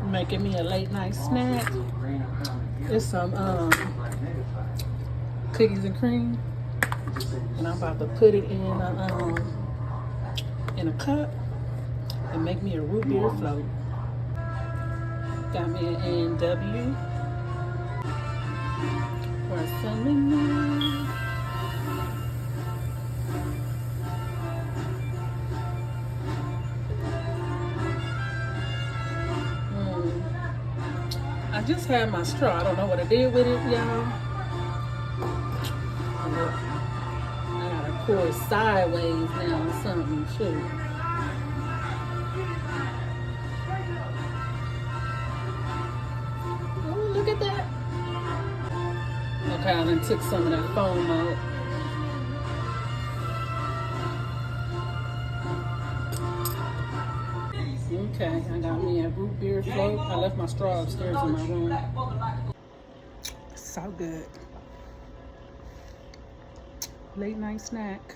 Making me a late night snack. It's some cookies and cream, and I'm about to put it in a cup and make me a root beer float. Got me an A&W for a Sunday night. I just had my straw. I don't know what I did with it, y'all. I gotta pour it sideways now or something, shoot. Oh, look at that. Okay, I done took some of that foam out. Okay, I got me a root beer float. I left my straw upstairs in my room. So good. Late night snack.